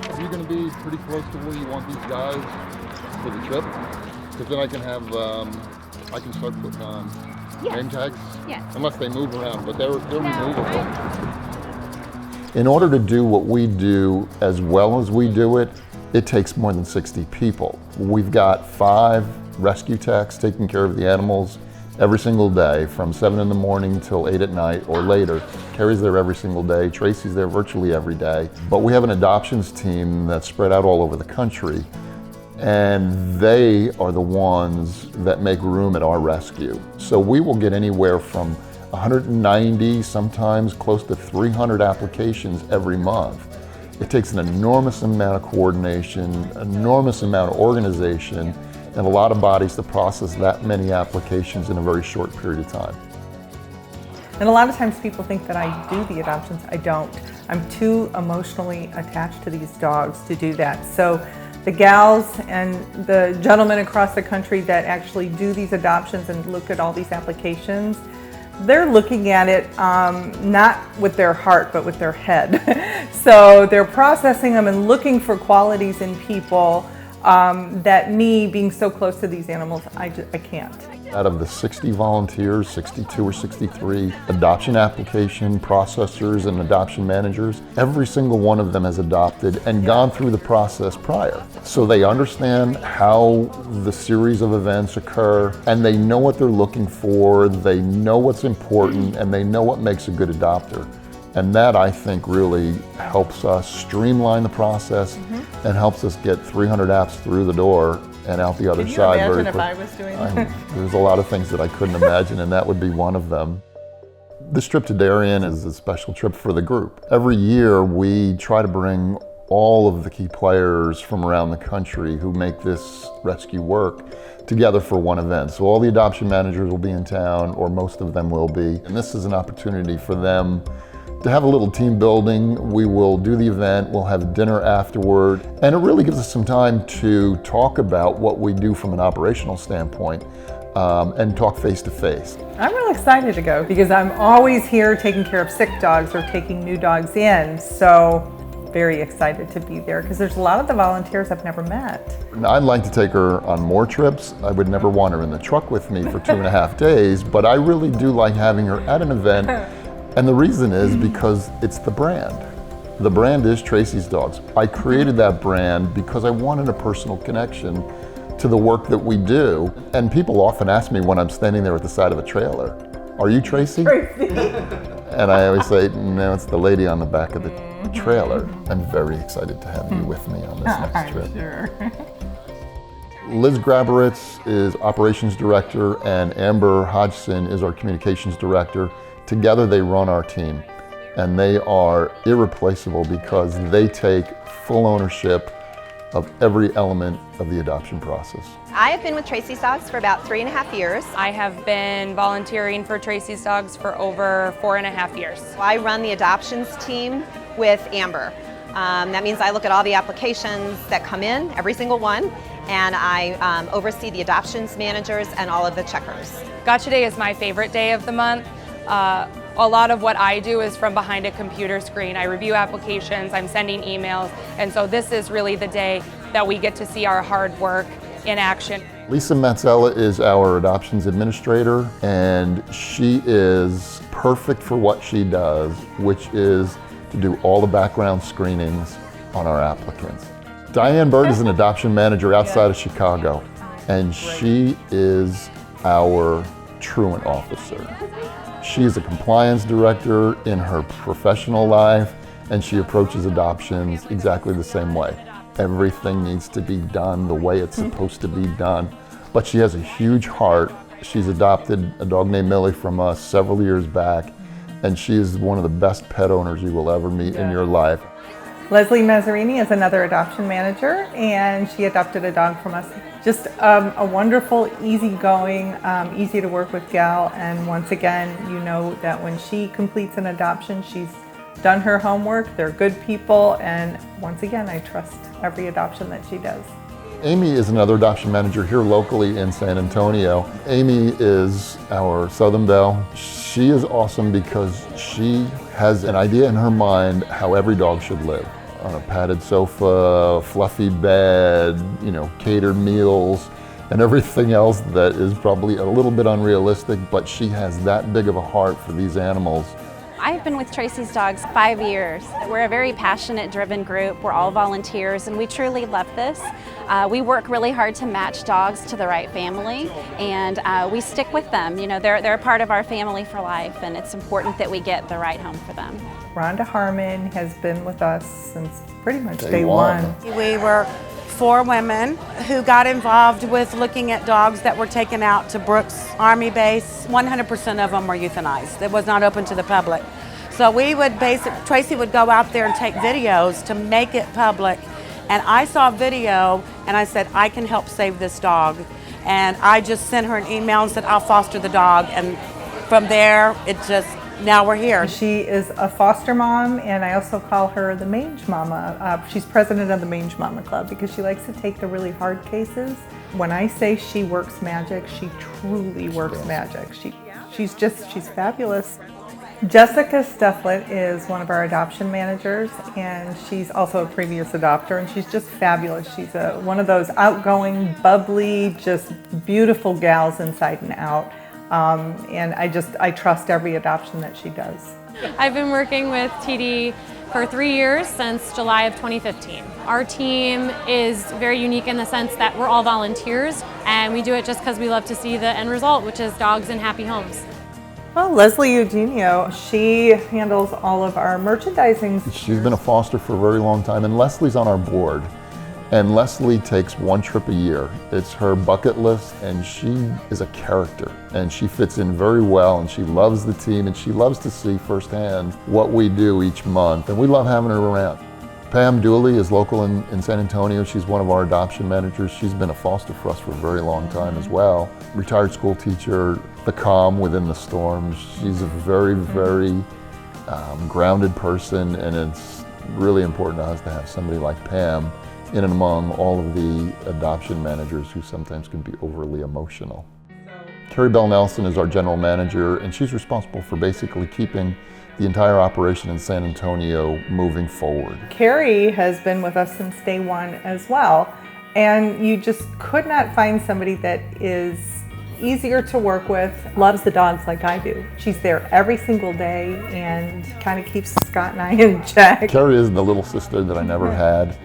Are you going to be pretty close to where you want these guys for the trip? Because then I can have, I can start putting on name tags. Yes. Unless they move around, but they're removable. In order to do what we do as well as we do it, it takes more than 60 people. We've got 5 rescue techs taking care of the animals every single day from 7 in the morning till 8 at night or later. Carrie's there every single day. Tracy's there virtually every day. But we have an adoptions team that's spread out all over the country, and they are the ones that make room at our rescue. So we will get anywhere from 190, sometimes close to 300 applications every month. It takes an enormous amount of coordination, enormous amount of organization, and a lot of bodies to process that many applications in a very short period of time. And a lot of times people think that I do the adoptions. I don't. I'm too emotionally attached to these dogs to do that. So the gals and the gentlemen across the country that actually do these adoptions and look at all these applications, they're looking at it not with their heart, but with their head. So they're processing them and looking for qualities in people that me, being so close to these animals, I can't. Out of the 60 volunteers, 62 or 63 adoption application processors and adoption managers, every single one of them has adopted and gone through the process prior. So they understand how the series of events occur, and they know what they're looking for, they know what's important, and they know what makes a good adopter. And that, I think, really helps us streamline the process and helps us get 300 apps through the door and out the other side very quickly. Can you imagine if I was doing that? There's a lot of things that I couldn't imagine, and that would be one of them. This trip to Darien is a special trip for the group. Every year we try to bring all of the key players from around the country who make this rescue work together for one event. So all the adoption managers will be in town, or most of them will be, and this is an opportunity for them to have a little team building. We will do the event, we'll have dinner afterward, and it really gives us some time to talk about what we do from an operational standpoint and talk face to face. I'm really excited to go because I'm always here taking care of sick dogs or taking new dogs in. So very excited to be there because there's a lot of the volunteers I've never met. I'd like to take her on more trips. I would never want her in the truck with me for 2.5 days, but I really do like having her at an event. And the reason is because it's the brand. The brand is Tracy's Dogs. I created that brand because I wanted a personal connection to the work that we do. And people often ask me when I'm standing there at the side of a trailer, "Are you Tracy?" And I always say, "No, it's the lady on the back of the trailer." I'm very excited to have you with me on this next trip. Sure. Liz Graberitz is operations director, and Amber Hodgson is our communications director. Together they run our team, and they are irreplaceable because they take full ownership of every element of the adoption process. I have been with Tracy's Dogs for about 3.5 years. I have been volunteering for Tracy's Dogs for over 4.5 years. I run the adoptions team with Amber. That means I look at all the applications that come in, every single one, and I oversee the adoptions managers and all of the checkers. Gotcha Day is my favorite day of the month. A lot of what I do is from behind a computer screen. I review applications, I'm sending emails, and so this is really the day that we get to see our hard work in action. Lisa Mazzella is our adoptions administrator, and she is perfect for what she does, which is to do all the background screenings on our applicants. Diane Bird is an adoption manager outside of Chicago, and she is our truant officer. She is a compliance director in her professional life, and she approaches adoptions exactly the same way. Everything needs to be done the way it's supposed to be done, but she has a huge heart. She's adopted a dog named Millie from us several years back, and she is one of the best pet owners you will ever meet in your life. Leslie Mazzarini is another adoption manager, and she adopted a dog from us. Just a wonderful, easygoing, easy to work with gal. And once again, you know that when she completes an adoption, she's done her homework. They're good people, and once again, I trust every adoption that she does. Amy is another adoption manager here locally in San Antonio. Amy is our Southern Belle. She is awesome because she has an idea in her mind how every dog should live. on a padded sofa, fluffy bed, you know, catered meals, and everything else that is probably a little bit unrealistic, but she has that big of a heart for these animals. I've been with Tracy's Dogs 5 years. We're a very passionate, driven group. We're all volunteers and we truly love this. We work really hard to match dogs to the right family, and we stick with them. You know, they're a part of our family for life, and it's important that we get the right home for them. Rhonda Harmon has been with us since pretty much Day one. We were 4 women who got involved with looking at dogs that were taken out to Brooks Army Base. 100% of them were euthanized. It was not open to the public. So we would Tracy would go out there and take videos to make it public. And I saw a video and I said, I can help save this dog. And I just sent her an email and said, I'll foster the dog. And from there, now we're here. She is a foster mom, and I also call her the Mange Mama. She's president of the Mange Mama Club because she likes to take the really hard cases. When I say she works magic, she truly works magic. She's fabulous. Jessica Stufflet is one of our adoption managers, and she's also a previous adopter, and she's just fabulous. She's one of those outgoing, bubbly, just beautiful gals inside and out. And I trust every adoption that she does. I've been working with TD for 3 years, since July of 2015. Our team is very unique in the sense that we're all volunteers, and we do it just because we love to see the end result, which is dogs in happy homes. Well, Leslie Eugenio, she handles all of our merchandising. She's been a foster for a very long time, and Leslie's on our board. And Leslie takes 1 trip a year. It's her bucket list, and she is a character, and she fits in very well, and she loves the team, and she loves to see firsthand what we do each month, and we love having her around. Pam Dooley is local in San Antonio. She's one of our adoption managers. She's been a foster for us for a very long time as well. Retired school teacher, the calm within the storm. She's a very, very grounded person, and it's really important to us to have somebody like Pam in and among all of the adoption managers who sometimes can be overly emotional. Carrie Bell Nelson is our general manager, and she's responsible for basically keeping the entire operation in San Antonio moving forward. Carrie has been with us since day one as well, and you just could not find somebody that is easier to work with, loves the dogs like I do. She's there every single day and kind of keeps Scott and I in check. Carrie is the little sister that I never had,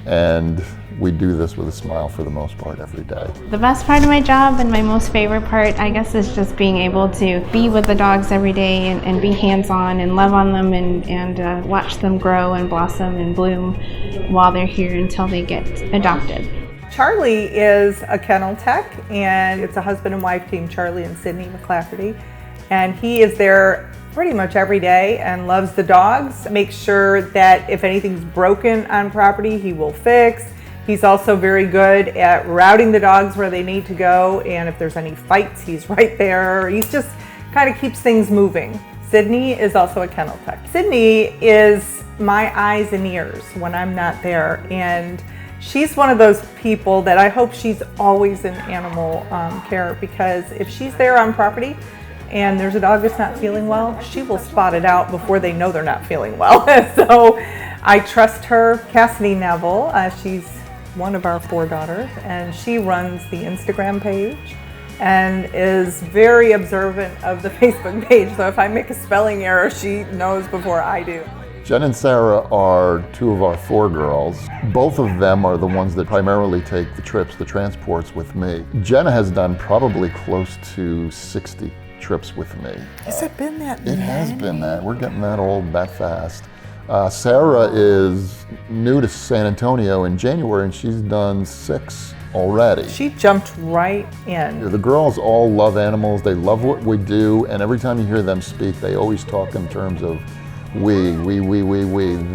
and we do this with a smile for the most part every day. The best part of my job and my most favorite part, I guess, is just being able to be with the dogs every day and be hands-on and love on them and watch them grow and blossom and bloom while they're here until they get adopted. Charlie is a kennel tech, and it's a husband and wife team, Charlie and Sydney McClafferty, and he is there pretty much every day and loves the dogs, makes sure that if anything's broken on property, he will fix. He's also very good at routing the dogs where they need to go, and if there's any fights, he's right there. He's just kind of keeps things moving. Sydney is also a kennel tech. Sydney is my eyes and ears when I'm not there, and she's one of those people that I hope she's always in animal care, because if she's there on property and there's a dog that's not feeling well, she will spot it out before they know they're not feeling well. So I trust her. Cassidy Neville, she's one of our 4 daughters, and she runs the Instagram page and is very observant of the Facebook page. So if I make a spelling error, she knows before I do. Jen and Sarah are 2 of our 4 girls. Both of them are the ones that primarily take the trips, the transports with me. Jenna has done probably close to 60 trips with me. Has it been that It has been that. We're getting that old that fast. Sarah is new to San Antonio in January, and she's done 6 already. She jumped right in. The girls all love animals. They love what we do, and every time you hear them speak, they always talk in terms of we.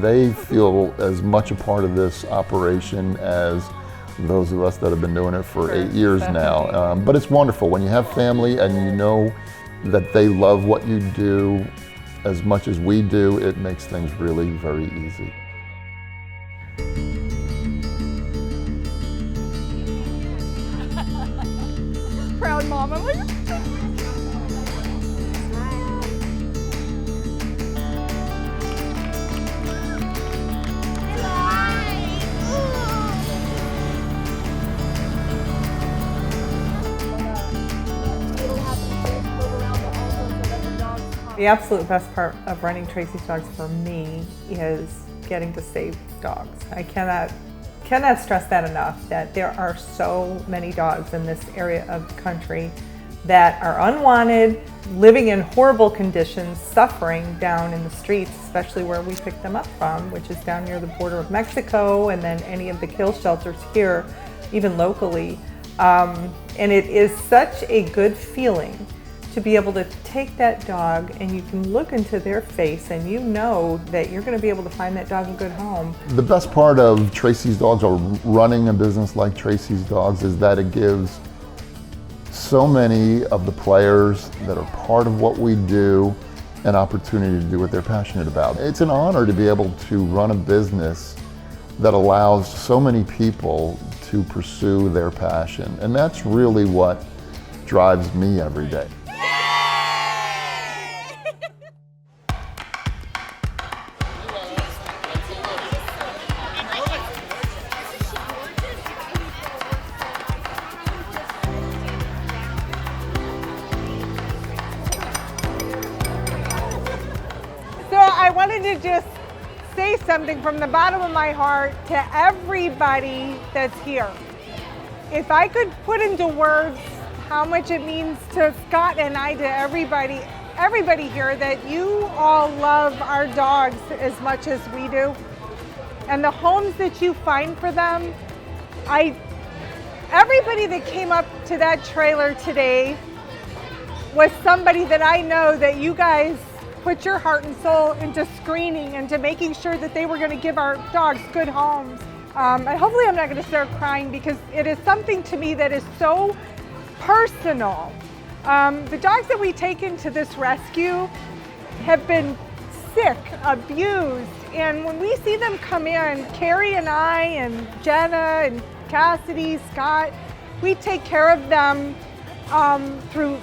They feel as much a part of this operation as those of us that have been doing it for 8 years now. But it's wonderful when you have family and you know that they love what you do as much as we do. It makes things really very easy. Proud mama. The absolute best part of running Tracy's Dogs for me is getting to save dogs. I cannot stress that enough, that there are so many dogs in this area of the country that are unwanted, living in horrible conditions, suffering down in the streets, especially where we pick them up from, which is down near the border of Mexico, and then any of the kill shelters here, even locally. And it is such a good feeling to be able to take that dog and you can look into their face and you know that you're going to be able to find that dog a good home. The best part of Tracy's Dogs, or running a business like Tracy's Dogs, is that it gives so many of the players that are part of what we do an opportunity to do what they're passionate about. It's an honor to be able to run a business that allows so many people to pursue their passion. And that's really what drives me every day. So I wanted to just say something from the bottom of my heart to everybody that's here. If I could put into words how much it means to Scott and I, to everybody here, that you all love our dogs as much as we do, and the homes that you find for them. Everybody that came up to that trailer today was somebody that I know that you guys put your heart and soul into screening, into making sure that they were going to give our dogs good homes. And hopefully I'm not going to start crying, because it is something to me that is so personal. The dogs that we take into this rescue have been sick, abused, and when we see them come in, Carrie and I and Jenna and Cassidy, Scott, we take care of them through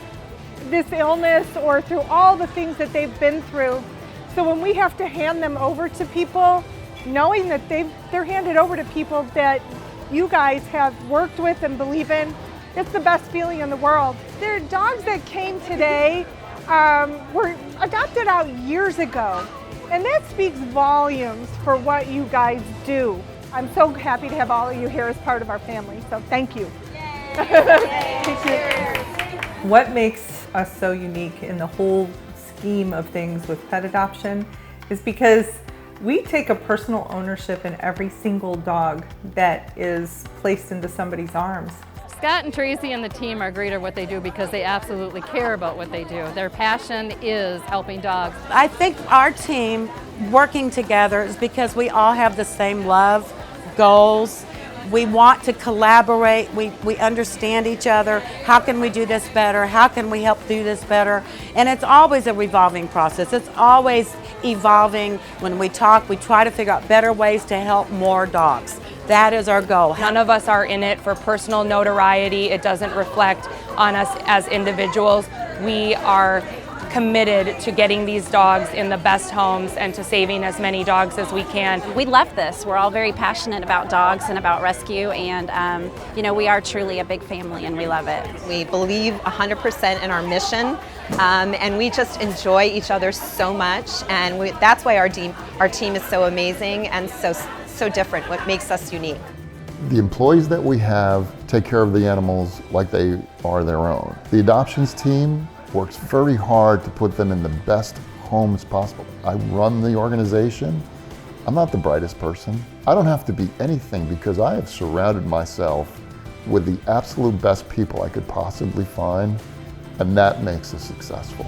this illness or through all the things that they've been through. So when we have to hand them over to people, knowing that they're handed over to people that you guys have worked with and believe in, it's the best feeling in the world. There are dogs that came today, were adopted out years ago, and that speaks volumes for what you guys do. I'm so happy to have all of you here as part of our family, so thank you. What makes us so unique in the whole scheme of things with pet adoption is because we take a personal ownership in every single dog that is placed into somebody's arms. Scott and Tracy and the team are great at what they do because they absolutely care about what they do. Their passion is helping dogs. I think our team working together is because we all have the same love, goals. We want to collaborate, we understand each other. How can we do this better? How can we help do this better? And it's always a revolving process. It's always evolving. When we talk, we try to figure out better ways to help more dogs. That is our goal. None of us are in it for personal notoriety. It doesn't reflect on us as individuals. We are committed to getting these dogs in the best homes and to saving as many dogs as we can. We love this. We're all very passionate about dogs and about rescue, and we are truly a big family and we love it. We believe 100% in our mission, and we just enjoy each other so much, and that's why our team is so amazing and so different, what makes us unique. The employees that we have take care of the animals like they are their own. The adoptions team works very hard to put them in the best homes possible. I run the organization. I'm not the brightest person. I don't have to be anything because I have surrounded myself with the absolute best people I could possibly find, and that makes us successful.